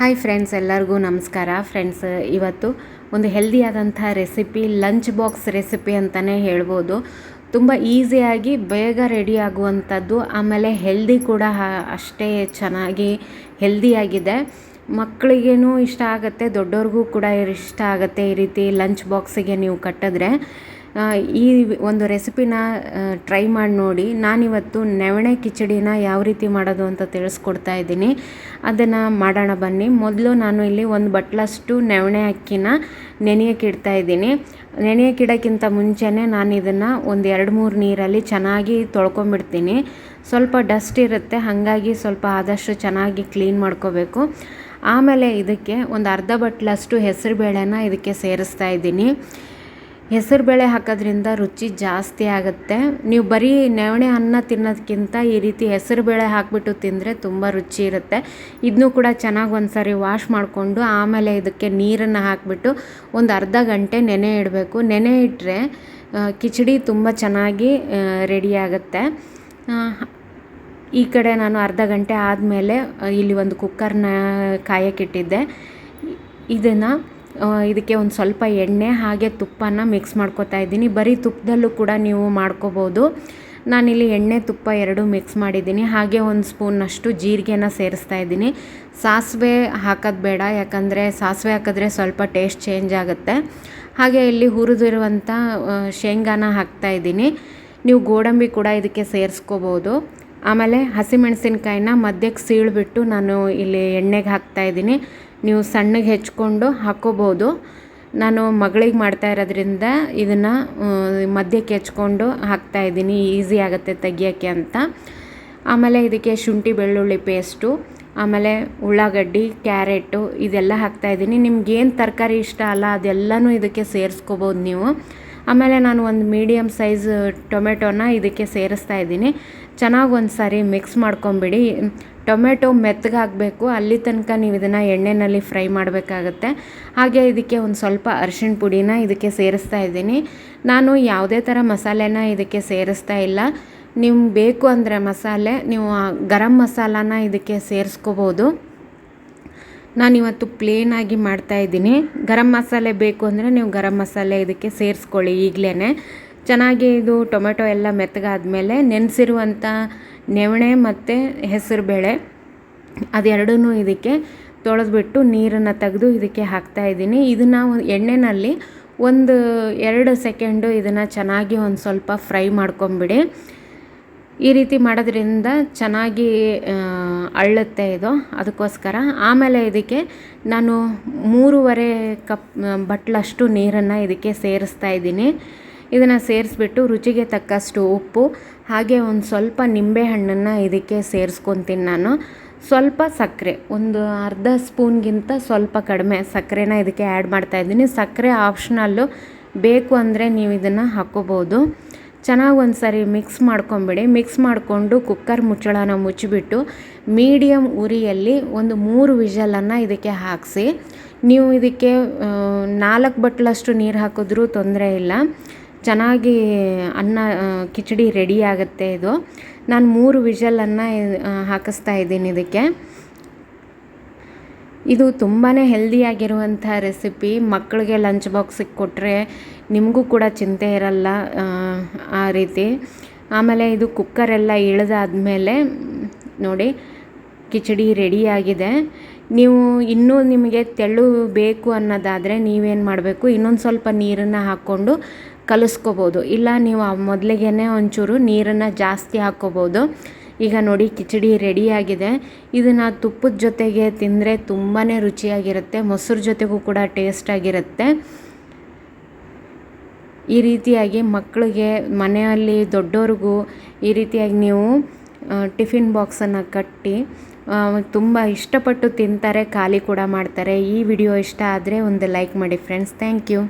Hi friends, ಎಲ್ಲರಿಗೂ ನಮಸ್ಕಾರ. Friends, ಇವತ್ತು ಒಂದು ಹೆಲ್ದಿಯಾದಂಥ ರೆಸಿಪಿ, ಲಂಚ್ ಬಾಕ್ಸ್ ರೆಸಿಪಿ ಅಂತಲೇ ಹೇಳ್ಬೋದು. ತುಂಬ ಈಸಿಯಾಗಿ ಬೇಗ ರೆಡಿ ಆಗುವಂಥದ್ದು, ಆಮೇಲೆ ಹೆಲ್ದಿ ಕೂಡ ಅಷ್ಟೇ ಚೆನ್ನಾಗಿ ಹೆಲ್ದಿಯಾಗಿದೆ. ಮಕ್ಕಳಿಗೇನೂ ಇಷ್ಟ ಆಗುತ್ತೆ, ದೊಡ್ಡವ್ರಿಗೂ ಕೂಡ ಇಷ್ಟ ಆಗುತ್ತೆ. ಈ ರೀತಿ ಲಂಚ್ ಬಾಕ್ಸಿಗೆ ನೀವು ಕಟ್ಟಿದ್ರೆ ಈ ಒಂದು ರೆಸಿಪಿನ ಟ್ರೈ ಮಾಡಿ ನೋಡಿ. ನಾನಿವತ್ತು ನವಣೆ ಕಿಚಡಿನ ಯಾವ ರೀತಿ ಮಾಡೋದು ಅಂತ ತಿಳಿಸ್ಕೊಡ್ತಾ ಇದ್ದೀನಿ. ಅದನ್ನು ಮಾಡೋಣ ಬನ್ನಿ. ಮೊದಲು ನಾನು ಇಲ್ಲಿ ಒಂದು ಬಟ್ಲಷ್ಟು ನವಣೆ ಅಕ್ಕಿನ ನೆನೆಯೋಕೆ ಇಡ್ತಾ ಇದ್ದೀನಿ. ನೆನೆಯೋಕೆ ಇಡೋಕ್ಕಿಂತ ಮುಂಚೆನೇ ನಾನು ಇದನ್ನು ಒಂದು 2-3 ನೀರಲ್ಲಿ ಚೆನ್ನಾಗಿ ತೊಳ್ಕೊಂಬಿಡ್ತೀನಿ. ಸ್ವಲ್ಪ ಡಸ್ಟ್ ಇರುತ್ತೆ, ಹಾಗಾಗಿ ಸ್ವಲ್ಪ ಆದಷ್ಟು ಚೆನ್ನಾಗಿ ಕ್ಲೀನ್ ಮಾಡ್ಕೋಬೇಕು. ಆಮೇಲೆ ಇದಕ್ಕೆ ಒಂದು ಅರ್ಧ ಬಟ್ಲಷ್ಟು ಹೆಸರುಬೇಳೆನ ಇದಕ್ಕೆ ಸೇರಿಸ್ತಾ ಇದ್ದೀನಿ. ಹೆಸರುಬೇಳೆ ಹಾಕೋದ್ರಿಂದ ರುಚಿ ಜಾಸ್ತಿ ಆಗುತ್ತೆ. ನೀವು ಬರೀ ನವಣೆ ಅನ್ನ ತಿನ್ನೋದಕ್ಕಿಂತ ಈ ರೀತಿ ಹೆಸರುಬೇಳೆ ಹಾಕಿಬಿಟ್ಟು ತಿಂದರೆ ತುಂಬ ರುಚಿ ಇರುತ್ತೆ. ಇದನ್ನೂ ಕೂಡ ಚೆನ್ನಾಗಿ ಒಂದು ಸಾರಿ ವಾಶ್ ಮಾಡಿಕೊಂಡು ಆಮೇಲೆ ಇದಕ್ಕೆ ನೀರನ್ನು ಹಾಕಿಬಿಟ್ಟು ಒಂದು ಅರ್ಧ ಗಂಟೆ ನೆನೆ ಇಡಬೇಕು. ನೆನೆ ಇಟ್ಟರೆ ಕಿಚಡಿ ತುಂಬ ಚೆನ್ನಾಗಿ ರೆಡಿ ಆಗುತ್ತೆ. ಈ ಕಡೆ ನಾನು ಅರ್ಧ ಗಂಟೆ ಆದಮೇಲೆ ಇಲ್ಲಿ ಒಂದು ಕುಕ್ಕರ್ನ ಕಾಯಕ್ಕಿಟ್ಟಿದ್ದೆ. ಇದಕ್ಕೆ ಒಂದು ಸ್ವಲ್ಪ ಎಣ್ಣೆ ಹಾಗೆ ತುಪ್ಪನ ಮಿಕ್ಸ್ ಮಾಡ್ಕೊತಾ ಇದ್ದೀನಿ. ಬರೀ ತುಪ್ಪದಲ್ಲೂ ಕೂಡ ನೀವು ಮಾಡ್ಕೋಬೋದು. ನಾನಿಲ್ಲಿ ಎಣ್ಣೆ ತುಪ್ಪ ಎರಡೂ ಮಿಕ್ಸ್ ಮಾಡಿದ್ದೀನಿ. ಹಾಗೆ ಒಂದು ಸ್ಪೂನಷ್ಟು ಜೀರಿಗೆನ ಸೇರಿಸ್ತಾ ಇದ್ದೀನಿ. ಸಾಸಿವೆ ಹಾಕೋದು ಬೇಡ, ಯಾಕಂದರೆ ಸಾಸಿವೆ ಹಾಕಿದ್ರೆ ಸ್ವಲ್ಪ ಟೇಸ್ಟ್ ಚೇಂಜ್ ಆಗುತ್ತೆ. ಹಾಗೆ ಇಲ್ಲಿ ಹುರಿದಿರುವಂಥ ಶೇಂಗಾನ ಹಾಕ್ತಾಯಿದ್ದೀನಿ. ನೀವು ಗೋಡಂಬಿ ಕೂಡ ಇದಕ್ಕೆ ಸೇರಿಸ್ಕೋಬೋದು. ಆಮೇಲೆ ಹಸಿಮೆಣಸಿನ್ಕಾಯಿನ ಮಧ್ಯಕ್ಕೆ ಸೀಳ್ಬಿಟ್ಟು ನಾನು ಇಲ್ಲಿ ಎಣ್ಣೆಗೆ ಹಾಕ್ತಾಯಿದ್ದೀನಿ. ನೀವು ಸಣ್ಣಗೆ ಹೆಚ್ಕೊಂಡು ಹಾಕ್ಕೋಬೋದು. ನಾನು ಮಗಳಿಗೆ ಮಾಡ್ತಾ ಇರೋದ್ರಿಂದ ಇದನ್ನು ಮಧ್ಯಕ್ಕೆ ಹೆಚ್ಕೊಂಡು ಹಾಕ್ತಾಯಿದ್ದೀನಿ, ಈಸಿ ಆಗುತ್ತೆ ತೆಗಿಯೋಕ್ಕೆ ಅಂತ. ಆಮೇಲೆ ಇದಕ್ಕೆ ಶುಂಠಿ ಬೆಳ್ಳುಳ್ಳಿ ಪೇಸ್ಟು, ಆಮೇಲೆ ಉಳ್ಳಾಗಡ್ಡಿ, ಕ್ಯಾರೆಟು ಇದೆಲ್ಲ ಹಾಕ್ತಾಯಿದ್ದೀನಿ. ನಿಮ್ಗೇನು ತರಕಾರಿ ಇಷ್ಟ ಅಲ್ಲ ಅದೆಲ್ಲನೂ ಇದಕ್ಕೆ ಸೇರಿಸ್ಕೋಬೋದು ನೀವು. ಆಮೇಲೆ ನಾನು ಒಂದು ಮೀಡಿಯಮ್ ಸೈಜ್ ಟೊಮೆಟೊನ ಇದಕ್ಕೆ ಸೇರಿಸ್ತಾ ಇದ್ದೀನಿ. ಚೆನ್ನಾಗಿ ಒಂದು ಸಾರಿ ಮಿಕ್ಸ್ ಮಾಡ್ಕೊಂಬಿಡಿ. ಟೊಮೆಟೊ ಮೆತ್ತಗಾಗಬೇಕು, ಅಲ್ಲಿ ತನಕ ನೀವು ಇದನ್ನು ಎಣ್ಣೆಯಲ್ಲಿ ಫ್ರೈ ಮಾಡಬೇಕಾಗತ್ತೆ. ಹಾಗೆ ಇದಕ್ಕೆ ಒಂದು ಸ್ವಲ್ಪ ಅರಿಶಿಣ ಪುಡಿನ ಇದಕ್ಕೆ ಸೇರಿಸ್ತಾ ಇದ್ದೀನಿ. ನಾನು ಯಾವುದೇ ಥರ ಮಸಾಲೆನ ಇದಕ್ಕೆ ಸೇರಿಸ್ತಾ ಇಲ್ಲ. ನಿಮ್ಗೆ ಬೇಕು ಅಂದರೆ ಮಸಾಲೆ ನೀವು ಗರಂ ಮಸಾಲಾನ ಇದಕ್ಕೆ ಸೇರಿಸ್ಕೋಬೋದು. ನಾನಿವತ್ತು ಪ್ಲೇನಾಗಿ ಮಾಡ್ತಾಯಿದ್ದೀನಿ. ಗರಂ ಮಸಾಲೆ ಬೇಕು ಅಂದರೆ ನೀವು ಗರಂ ಮಸಾಲೆ ಇದಕ್ಕೆ ಸೇರಿಸ್ಕೊಳ್ಳಿ ಈಗಲೇ. ಚೆನ್ನಾಗಿ ಇದು ಟೊಮೆಟೊ ಎಲ್ಲ ಮೆತ್ತಗಾದ್ಮೇಲೆ ನೆನೆಸಿರುವಂಥ ನವಣೆ ಮತ್ತು ಹೆಸರುಬೇಳೆ ಅದೆರಡೂ ಇದಕ್ಕೆ ತೊಳೆದ್ಬಿಟ್ಟು ನೀರನ್ನು ತೆಗೆದು ಇದಕ್ಕೆ ಹಾಕ್ತಾಯಿದ್ದೀನಿ. ಇದನ್ನು ಎಣ್ಣೆಯಲ್ಲಿ 1-2 ಸೆಕೆಂಡು ಇದನ್ನು ಚೆನ್ನಾಗಿ ಒಂದು ಸ್ವಲ್ಪ ಫ್ರೈ ಮಾಡ್ಕೊಂಬಿಡಿ. ಈ ರೀತಿ ಮಾಡೋದ್ರಿಂದ ಚೆನ್ನಾಗಿ ಅರಳುತ್ತೆ ಇದು, ಅದಕ್ಕೋಸ್ಕರ. ಆಮೇಲೆ ಇದಕ್ಕೆ ನಾನು 3.5 ಕಪ್ ಬಟ್ಲಷ್ಟು ನೀರನ್ನು ಇದಕ್ಕೆ ಸೇರಿಸ್ತಾ ಇದ್ದೀನಿ. ಇದನ್ನು ಸೇರಿಸ್ಬಿಟ್ಟು ರುಚಿಗೆ ತಕ್ಕಷ್ಟು ಉಪ್ಪು ಹಾಗೆ ಒಂದು ಸ್ವಲ್ಪ ನಿಂಬೆಹಣ್ಣನ್ನು ಇದಕ್ಕೆ ಸೇರಿಸ್ಕೊತೀನಿ ನಾನು. ಸ್ವಲ್ಪ ಸಕ್ಕರೆ, ಒಂದು ಅರ್ಧ ಸ್ಪೂನ್ಗಿಂತ ಸ್ವಲ್ಪ ಕಡಿಮೆ ಸಕ್ಕರೆನ ಇದಕ್ಕೆ ಆ್ಯಡ್ ಮಾಡ್ತಾಯಿದ್ದೀನಿ. ಸಕ್ಕರೆ ಆಪ್ಷನಲ್ಲು, ಬೇಕು ಅಂದರೆ ನೀವು ಇದನ್ನು ಹಾಕ್ಕೋಬೋದು. ಚೆನ್ನಾಗಿ ಒಂದು ಸಾರಿ ಮಿಕ್ಸ್ ಮಾಡ್ಕೊಂಬಿಡಿ. ಮಿಕ್ಸ್ ಮಾಡಿಕೊಂಡು ಕುಕ್ಕರ್ ಮುಚ್ಚಳನ ಮುಚ್ಚಿಬಿಟ್ಟು ಮೀಡಿಯಮ್ ಉರಿಯಲ್ಲಿ ಒಂದು 3 ವಿಷಲನ್ನು ಇದಕ್ಕೆ ಹಾಕಿಸಿ. ನೀವು ಇದಕ್ಕೆ 4 ಬಟ್ಲಷ್ಟು ನೀರು ಹಾಕಿದ್ರೂ ತೊಂದರೆ ಇಲ್ಲ, ಚೆನ್ನಾಗಿ ಕಿಚಡಿ ರೆಡಿ ಆಗುತ್ತೆ ಇದು. ನಾನು 3 ವಿಷಲನ್ನು ಹಾಕಿಸ್ತಾ ಇದ್ದೀನಿ ಇದಕ್ಕೆ. ಇದು ತುಂಬಾ ಹೆಲ್ದಿಯಾಗಿರುವಂಥ ರೆಸಿಪಿ. ಮಕ್ಕಳಿಗೆ ಲಂಚ್ ಬಾಕ್ಸಿಗೆ ಕೊಟ್ಟರೆ ನಿಮಗೂ ಕೂಡ ಚಿಂತೆ ಇರಲ್ಲ ಆ ರೀತಿ. ಆಮೇಲೆ ಇದು ಕುಕ್ಕರೆಲ್ಲ ಇಳಿದಾದ್ಮೇಲೆ ನೋಡಿ ಕಿಚಡಿ ರೆಡಿಯಾಗಿದೆ. ನೀವು ಇನ್ನೂ ನಿಮಗೆ ತೆಳು ಬೇಕು ಅನ್ನೋದಾದರೆ ನೀವೇನು ಮಾಡಬೇಕು, ಇನ್ನೊಂದು ಸ್ವಲ್ಪ ನೀರನ್ನು ಹಾಕ್ಕೊಂಡು ಕಲಿಸ್ಕೋಬೋದು. ಇಲ್ಲ ನೀವು ಮೊದಲಿಗೆ ಒಂಚೂರು ನೀರನ್ನು ಜಾಸ್ತಿ ಹಾಕ್ಕೋಬೋದು. ಈಗ ನೋಡಿ ಕಿಚಡಿ ರೆಡಿಯಾಗಿದೆ. ಇದನ್ನು ತುಪ್ಪದ ಜೊತೆಗೆ ತಿಂದರೆ ತುಂಬಾ ರುಚಿಯಾಗಿರುತ್ತೆ, ಮೊಸರು ಜೊತೆಗೂ ಕೂಡ ಟೇಸ್ಟಾಗಿರುತ್ತೆ. ಈ ರೀತಿಯಾಗಿ ಮಕ್ಕಳಿಗೆ, ಮನೆಯಲ್ಲಿ ದೊಡ್ಡವ್ರಿಗೂ ಈ ರೀತಿಯಾಗಿ ನೀವು ಟಿಫಿನ್ ಬಾಕ್ಸನ್ನು ಕಟ್ಟಿ ತುಂಬ ಇಷ್ಟಪಟ್ಟು ತಿಂತಾರೆ, ಖಾಲಿ ಕೂಡ ಮಾಡ್ತಾರೆ. ಈ ವಿಡಿಯೋ ಇಷ್ಟ ಆದರೆ ಒಂದು ಲೈಕ್ ಮಾಡಿ ಫ್ರೆಂಡ್ಸ್. Thank you.